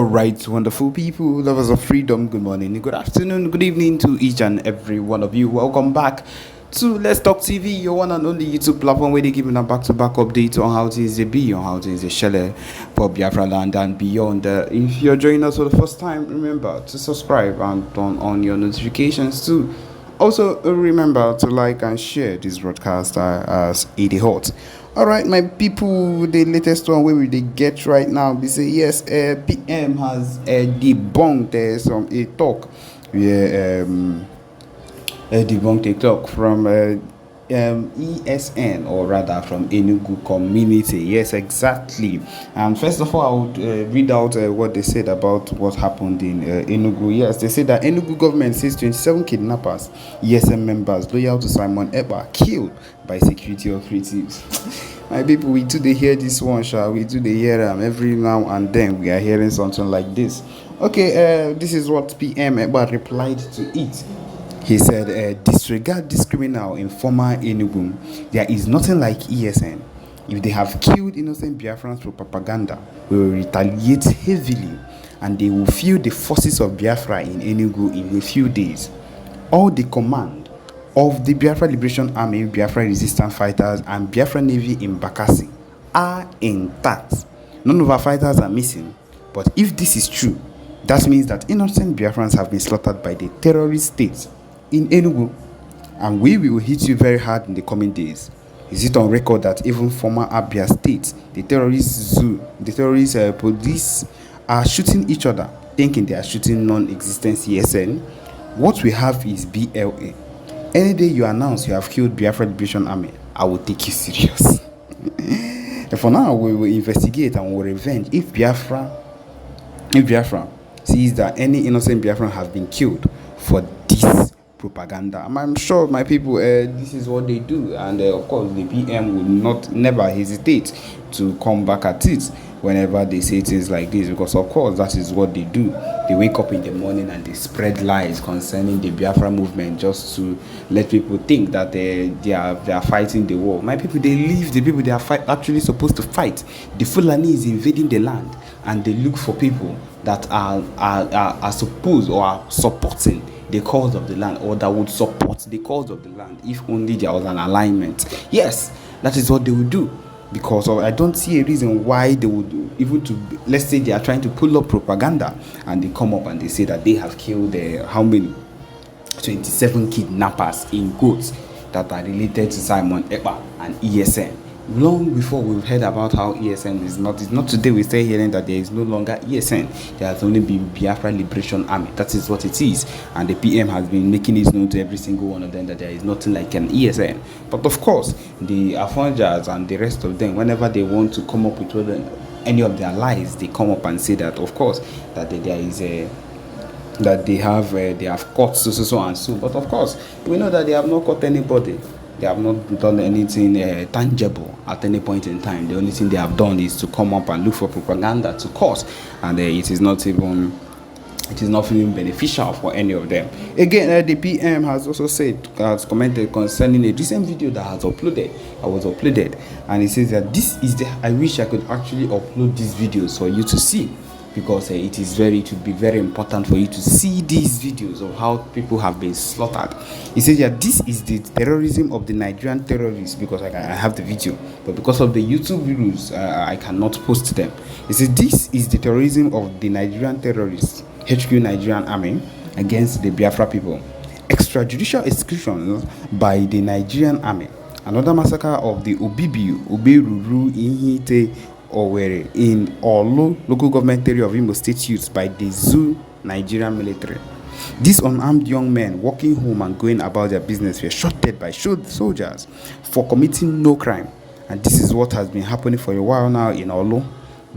Alright, wonderful people, lovers of freedom, good morning, good afternoon, good evening to each and every one of you. Welcome back to Let's Talk TV, your one and only YouTube platform where they give a back-to-back update on how things they be, on how things they shell for Biafraland and beyond. If you're joining us for the first time, remember to subscribe and turn on your notifications too. Also, remember to like and share this broadcast as it is hot. Alright, my people, the latest one where we they get right now, they say yes, PM has debunked some a talk. Debunked a talk from ESN, or rather from Enugu community. Yes, exactly. And first of all, I would read out what they said about what happened in Enugu. Yes, they said that Enugu government says 27 kidnappers, ESN members loyal to Simon Ekpa, killed by security operatives. My people, we do they hear this one, shall we? Do they hear them every now and then? We are hearing something like this. Okay, this is what PM Ekpa replied to it. He said, disregard this criminal in former Enugu. There is nothing like ESN. If they have killed innocent Biafrans through propaganda, we will retaliate heavily, and they will feel the forces of Biafra in Enugu in a few days. All the command of the Biafra Liberation Army, Biafra Resistance Fighters, and Biafra Navy in Bakassi are intact. None of our fighters are missing. But if this is true, that means that innocent Biafrans have been slaughtered by the terrorist state in Enugu, and we will hit you very hard in the coming days. Is it on record that even former Abia State, the terrorist police are shooting each other, thinking they are shooting non-existent CSN? What we have is BLA. Any day you announce you have killed Biafra Liberation Army, I will take you serious. And for now, we will investigate and will revenge if Biafra sees that any innocent Biafran have been killed for this propaganda. I'm sure, my people, this is what they do, and of course the PM will never hesitate to come back at it whenever they say things like this, because of course that is what they do. They wake up in the morning and they spread lies concerning the Biafra movement just to let people think that they are fighting the war. My people, they leave the people they are actually supposed to fight. The Fulani is invading the land, and they look for people that are supposed or are supporting the cause of the land, or that would support the cause of the land if only there was an alignment. Yes, that is what they would do, because I don't see a reason why they would let's say they are trying to pull up propaganda and they come up and they say that they have killed how many 27 kidnappers in quotes that are related to Simon Ekpa and ESN. Long before we've heard about how ESN is not. It's not today we start hearing that there is no longer ESN. There has only been Biafra Liberation Army. That is what it is. And the PM has been making it known to every single one of them that there is nothing like an ESN. But of course, the Afonjas and the rest of them, whenever they want to come up with any of their lies, they come up and say that, of course, that there is that they have caught so and so. But of course, we know that they have not caught anybody. They have not done anything tangible at any point in time. The only thing they have done is to come up and look for propaganda to cause, and it is not even beneficial for any of them. Again, the PM has also commented concerning a recent video that was uploaded, and he says that this is I wish I could actually upload these videos for you to see, because it would be very important for you to see these videos of how people have been slaughtered. He says that this is the terrorism of the Nigerian terrorists, because I have the video, but because of the YouTube rules, I cannot post them. He says this is the terrorism of the Nigerian terrorists, HQ Nigerian Army, against the Biafra people. Extrajudicial executions by the Nigerian Army. Another massacre of the Oberuru, Inhite, Owerri in Olu local government area of Imo State youths by the Zoo Nigerian military. These unarmed young men walking home and going about their business were shot dead by soldiers for committing no crime. And this is what has been happening for a while now in Olu.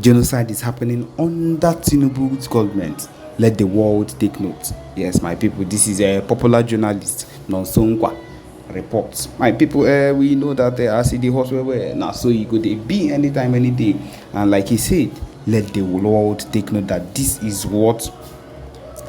Genocide is happening under Tinubu's government. Let the world take note. Yes, my people, this is a popular journalist, Nonsonkwa, reports. My people, we know that as the hospital now, so you could be anytime, any day, and like he said, let the world take note that this is what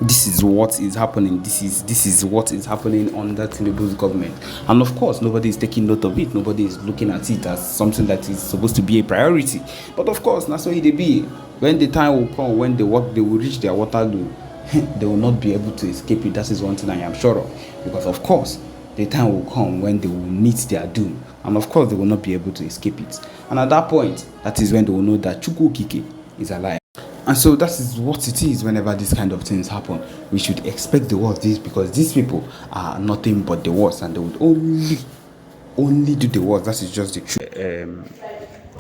this is what is happening. This is what is happening under Tinubu's government, and of course, nobody is taking note of it. Nobody is looking at it as something that is supposed to be a priority. But of course, that's what it be. When the time will come, when they will reach their Waterloo, they will not be able to escape it. That is one thing I am sure of, because of course, the time will come when they will meet their doom, and of course, they will not be able to escape it. And at that point, that is when they will know that Chukwu Kike is alive. And so that is what it is whenever these kind of things happen. We should expect the worst, this because these people are nothing but the worst, and they would only do the worst. That is just the truth.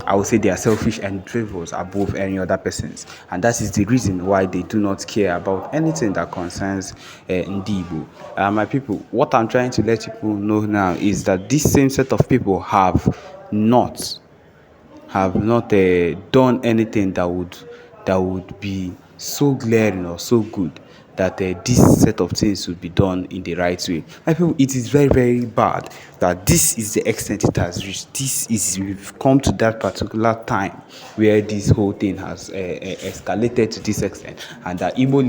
I would say they are selfish individuals above any other persons, and that is the reason why they do not care about anything that concerns Ndibo. My people, what I'm trying to let people know now is that this same set of people not have not done anything that would be so glaring or so good that this set of things should be done in the right way. I feel it is very, very bad that this is the extent it has reached. We've come to that particular time where this whole thing has escalated to this extent, and that Igbo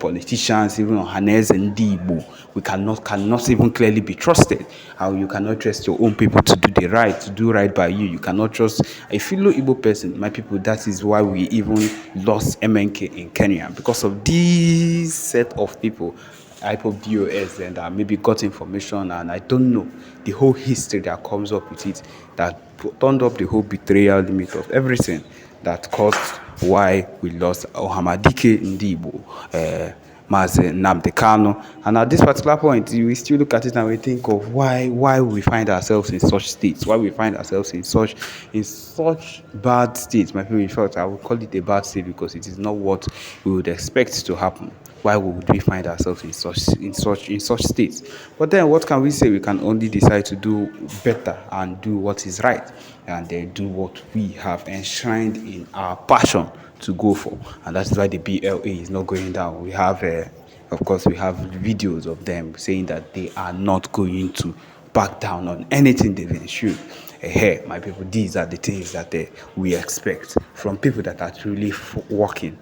politicians, even Ohanes and Igbo, we cannot even clearly be trusted. How you cannot trust your own people to do right by you. You cannot trust a fellow Igbo person. My people, that is why we even lost MNK in Kenya, because of this set of people, IPOB and maybe got information, and I don't know the whole history that comes up with it, that turned up the whole betrayal limit of everything that caused why we lost Ohamadike Ndibo, Mazi Nnamdi Kanu. And at this particular point, we still look at it and we think of why we find ourselves in such states, why we find ourselves in such bad states. My people, in fact, I would call it a bad state because it is not what we would expect to happen. Why would we find ourselves in such states? But then, what can we say? We can only decide to do better and do what is right, and then do what we have enshrined in our passion to go for, and that's why the BLA is not going down. We have, of course, we have videos of them saying that they are not going to back down on anything they've ensured. Hey, my people, these are the things that we expect from people that are truly working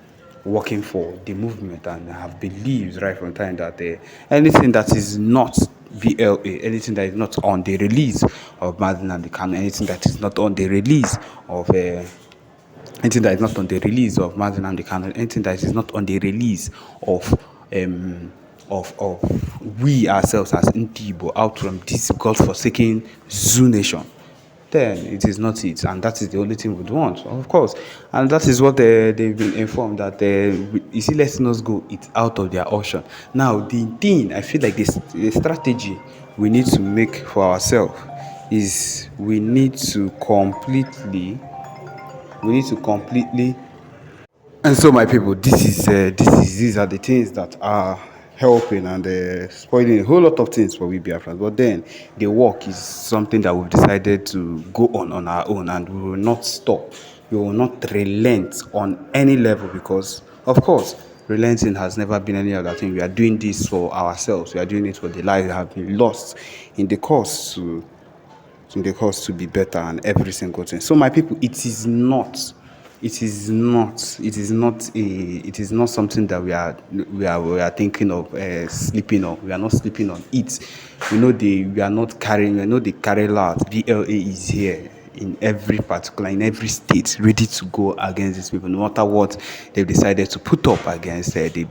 for the movement and have believed right from time that anything that is not BLA, anything that is not on the release of Madden and the Kanu, anything that is not on the release of anything that is not on the release of Madden and the Kanu, anything that is not on the release of we ourselves as Ntibo out from this godforsaken zoo nation, then it is not it, and that is the only thing we'd want, of course. And that is what they've been informed that you see, letting us go, it's out of their ocean. Now, the thing I feel like the strategy we need to make for ourselves is we need to completely. And so, my people, these are the things that are helping and spoiling a whole lot of things for we Biafrans. But then, the work is something that we've decided to go on our own, and we will not stop. We will not relent on any level because, of course, relenting has never been any other thing. We are doing this for ourselves. We are doing it for the lives that have been lost in the course to be better and every single thing. So, my people, it is not something that we are thinking of sleeping on. We are not sleeping on it. We are not carrying. The carry lot. BLA is here in every state, ready to go against these people, no matter what they've decided to put up against the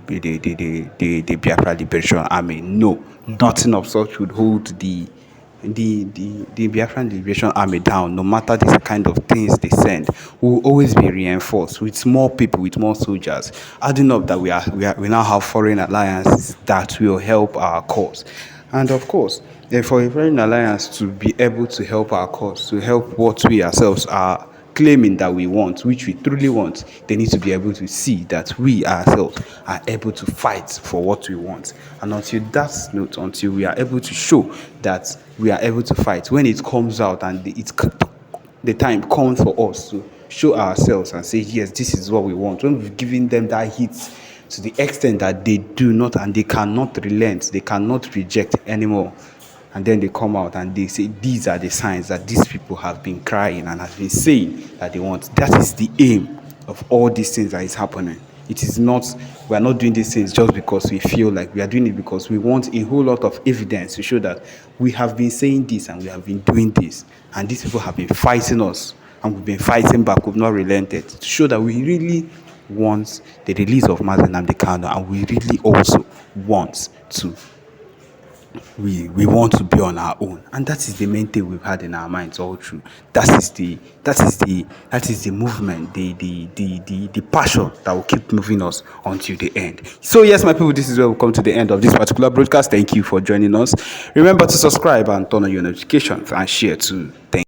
Biafra Liberation Army. No, nothing of such would hold the Biafran Liberation Army down. No matter the kind of things they send, will always be reinforced with more people, with more soldiers. Adding up that we now have foreign alliances that will help our cause, and of course, for a foreign alliance to be able to help our cause, to help what we ourselves are claiming that we want, which we truly want, they need to be able to see that we ourselves are able to fight for what we want. And until we are able to show that we are able to fight, when it comes out and the time comes for us to show ourselves and say, yes, this is what we want, when we've given them that hit to the extent that they do not and they cannot relent, they cannot reject anymore, and then they come out and they say these are the signs that these people have been crying and have been saying that they want. That is the aim of all these things that is happening. It is not, we are not doing these things just because we feel like we are doing it, because we want a whole lot of evidence to show that we have been saying this and we have been doing this, and these people have been fighting us and we've been fighting back, we've not relented, to show that we really want the release of Mazi Nnamdi Kanu, and we really also want to, we want to be on our own. And that is the main thing we've had in our minds all through. That is the movement, the passion that will keep moving us until the end. So yes, my people, this is where we come to the end of this particular broadcast. Thank you for joining us. Remember to subscribe and turn on your notifications and share too. Thank